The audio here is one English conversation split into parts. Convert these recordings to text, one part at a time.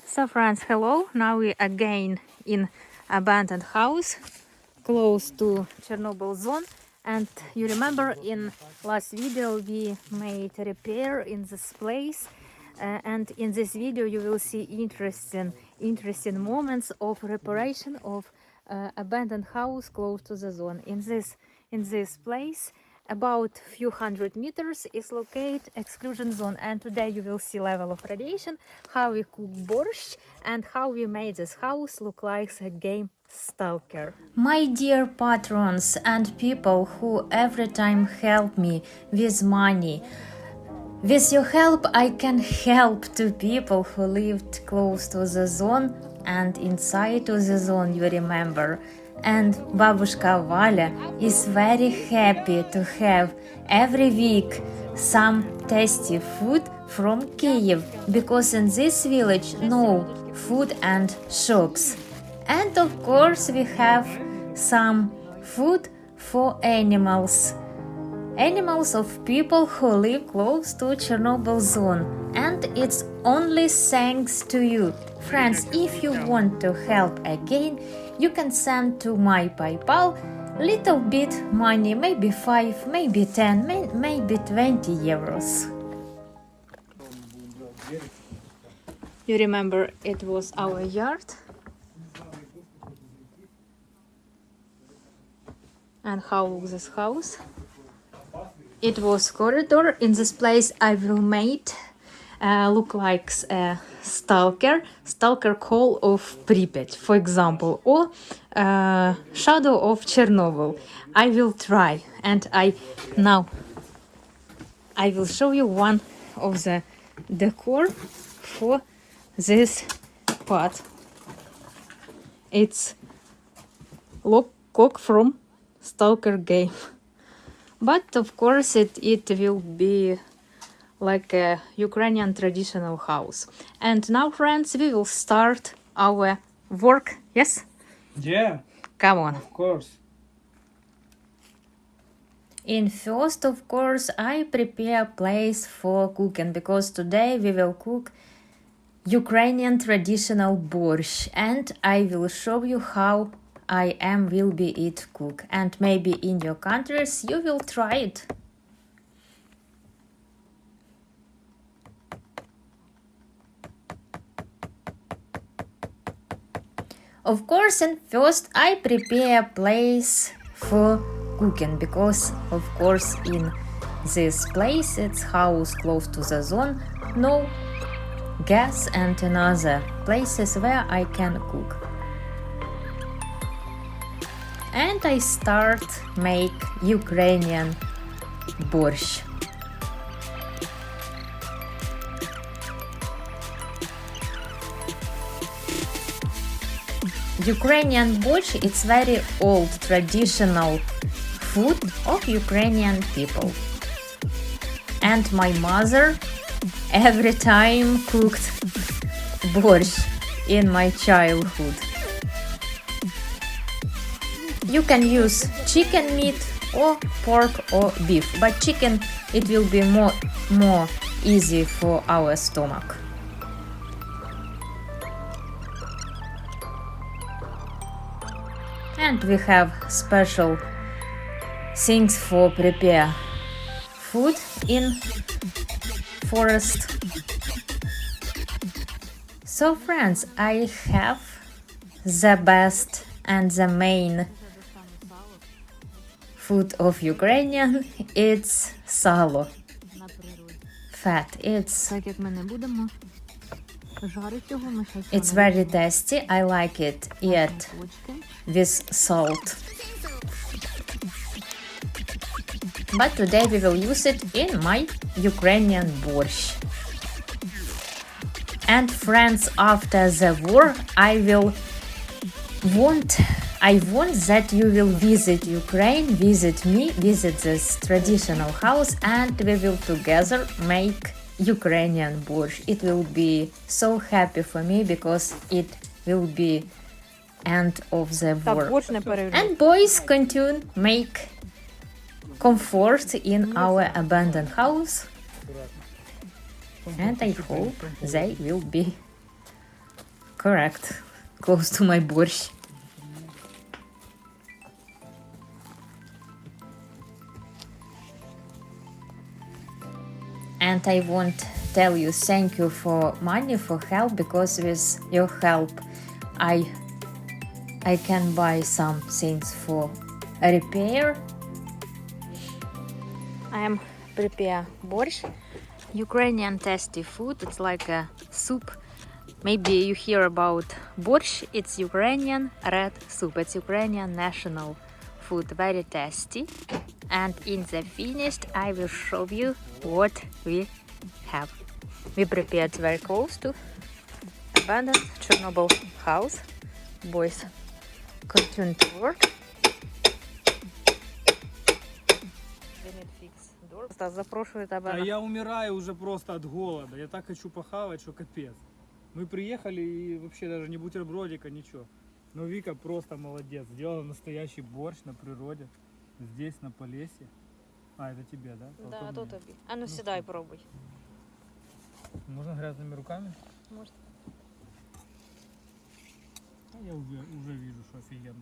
So friends, hello. Now we again in abandoned house close to Chernobyl zone. And you remember in last video we made a repair in this place. And in this video you will see interesting moments of reparation of abandoned house close to the zone. In this place about few hundred meters is located exclusion zone, and today you will see level of radiation, how we cook borscht, and how we made this house look like a game Stalker. My dear patrons and people who every time help me with money, with your help I can help to people who lived close to the zone and inside of the zone, you remember. And Babushka Valia is very happy to have every week some tasty food from Kiev, because in this village no food and shops. And of course we have some food for animals. Animals of people who live close to Chernobyl zone. And it's only thanks to you. Friends, if you want to help again, you can send to my PayPal little bit money, maybe 5, maybe 10, maybe 20 euros. You remember it was our yard? And how looks this house? It was corridor. In this place I will make look like a stalker call of Pripyat, for example, or shadow of Chernobyl. I will try, and I will show you one of the decor for this part. It's clock from Stalker game. But of course it will be like a Ukrainian traditional house. And now, friends, we will start our work. Yes? Yeah. Come on. Of course. In first, of course, I prepare place for cooking, because today we will cook Ukrainian traditional borscht, and I will show you how will be it cook, and maybe in your countries you will try it. Of course, and first I prepare a place for cooking, because of course in this place it's house close to the zone, no gas and another places where I can cook. And I start make Ukrainian borscht. Ukrainian borscht, it's very old traditional food of Ukrainian people. And my mother every time cooked borscht in my childhood. You can use chicken meat or pork or beef, but chicken it will be more easy for our stomach. And we have special things for prepare food in forest. So friends, I have the best and the main food of Ukrainian, it's salo. Fat. It's very tasty. I like it yet with salt. But today we will use it in my Ukrainian borscht. And friends, after the war I want that you will visit Ukraine, visit me, visit this traditional house, and we will together make Ukrainian borscht. It will be so happy for me, because it will be end of the war. And boys continue make comfort in our abandoned house, and I hope they will be Correct. Close to my borscht. And I won't tell you thank you for money, for help, because with your help I can buy some things for repair. I am prepare borscht, Ukrainian tasty food. It's like a soup. Maybe you hear about borscht. It's Ukrainian red soup. It's Ukrainian national food, very tasty. And in the finished, I will show you what we have. We prepared very close to abandoned Chernobyl house. Boys continue to work. Стас запрошует А обратно. я умираю уже просто от голода. Я так хочу похавать, что капец. Мы приехали и вообще даже не бутербродика, ничего. Но Вика просто молодец. Сделала настоящий борщ на природе. Здесь, на Полесье. А, это тебе, да? Да, Потом то мне. тобі. А ну сідай, пробуй. Можно грязными руками? Может. А я уже вижу, что офигенно.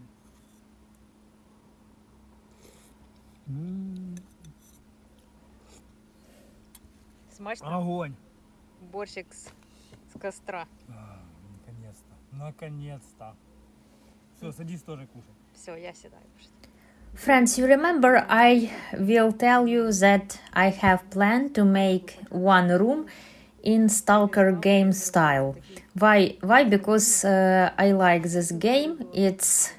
Смачно? Огонь! Борщик с костра. Наконец-то. Наконец-то. Все, садись тоже кушать. Все, я сідаю. Friends, you remember I will tell you that I have planned to make one room in Stalker game style. Why? Because I like this game. It's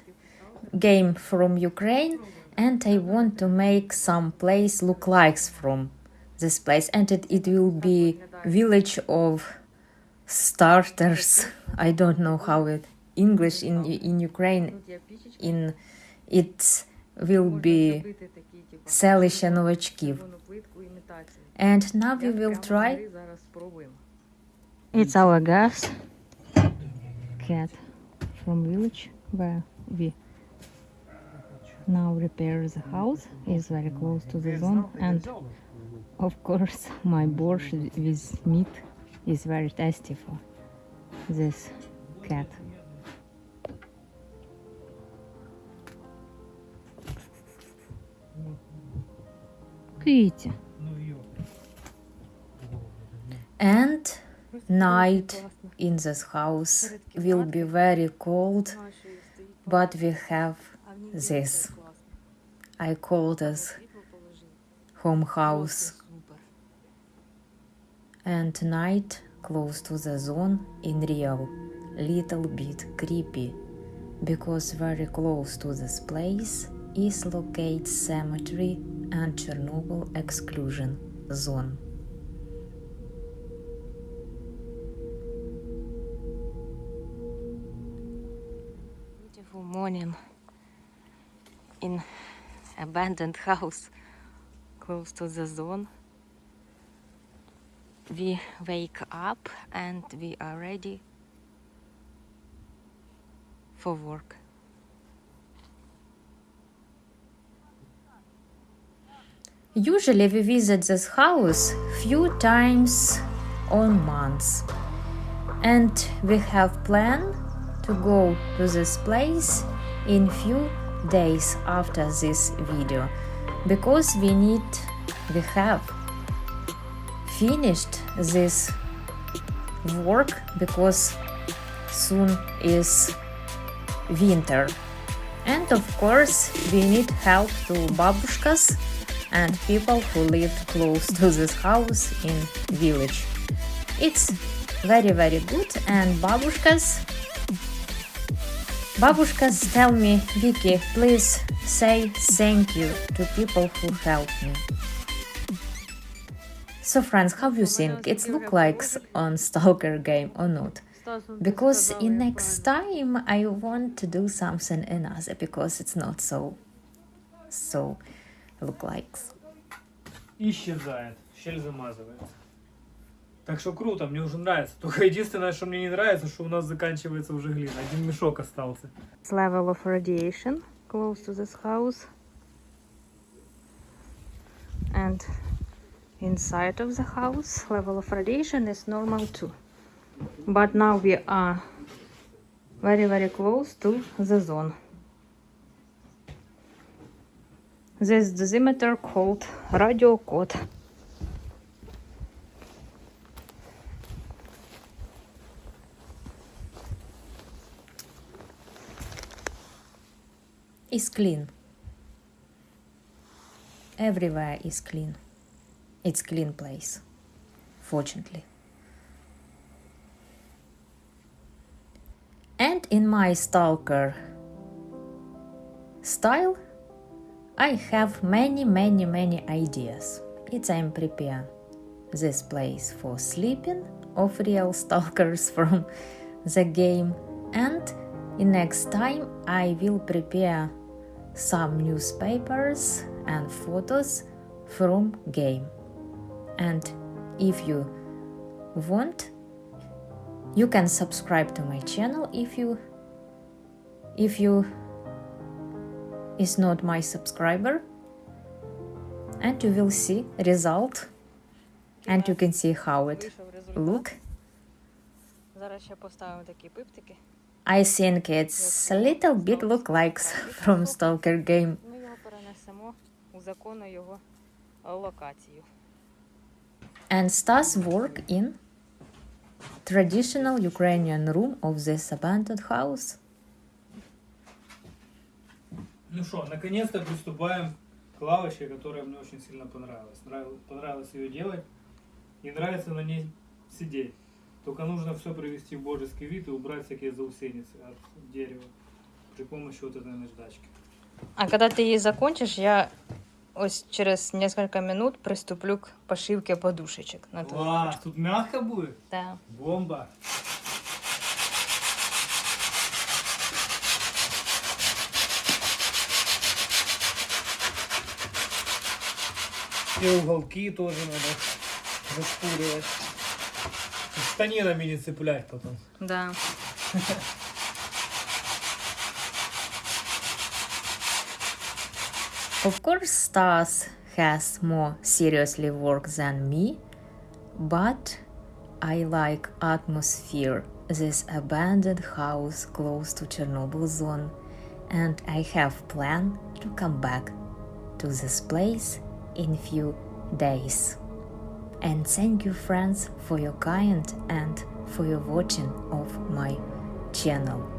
game from Ukraine, and I want to make some place look like from this place, and it will be village of starters. I don't know how it English in Ukraine in it's will be селище новачків. And now we will try. It's our gas cat from village where we now repair the house. Is very close to the zone, and of course my borscht with meat is very tasty for this cat. Китя. And night in this house will be very cold, but we have this. I call this home house. And night close to the zone in real, little bit creepy, because very close to this place is located cemetery and Chernobyl exclusion zone. Beautiful morning in abandoned house close to the zone. We wake up and we are ready for work. Usually we visit this house few times on months, and we have planned to go to this place in few days after this video, because we have finished this work, because soon is winter, and of course we need help to babushkas and people who live close to this house in village. It's very, very good, and babushkas tell me, Vicky, please say thank you to people who help me. So friends, how you think? It look like on Stalker game or not? Because in next time I want to do something another, because it's not so look like. Исчезает, щель замазывается. Так что круто, мне уже нравится. Только единственное, что мне не нравится, что у нас заканчивается уже глина. Один мешок остался. Level of radiation close to this house. And inside of the house, level of radiation is normal too. But now we are very, very close to the zone. This dosimeter called radio code. Is clean. Everywhere is clean. It's clean place, fortunately. And in my stalker style, I have many ideas. I'm prepare this place for sleeping of real stalkers from the game, and in next time I will prepare some newspapers and photos from game. And if you want, you can subscribe to my channel if you is not my subscriber, and you will see result, and you can see how it look. Зараз ще поставимо такі пиптики. I think it's a little bit look like from Stalker game. Ми його перенесемо у законну його локацію. And Stas work in traditional Ukrainian room of this abandoned house. Ну что, наконец-то приступаем к лавочке, которая мне очень сильно понравилась. Понравилось ее делать и нравится на ней сидеть. Только нужно все привести в божеский вид и убрать всякие заусеницы от дерева при помощи вот этой наждачки. А когда ты її закончиш, я ось через несколько минут приступлю к пошивке подушечек на ту Класс, лавочку. тут мягко будет? Да. Бомба! И уголки тоже надо зашпуривать. Штанинами не цеплять потом. Да. Of course, Stas has more seriously work than me, but I like atmosphere, this abandoned house close to Chernobyl zone, and I have plan to come back to this place in few days. And thank you, friends, for your kind and for your watching of my channel.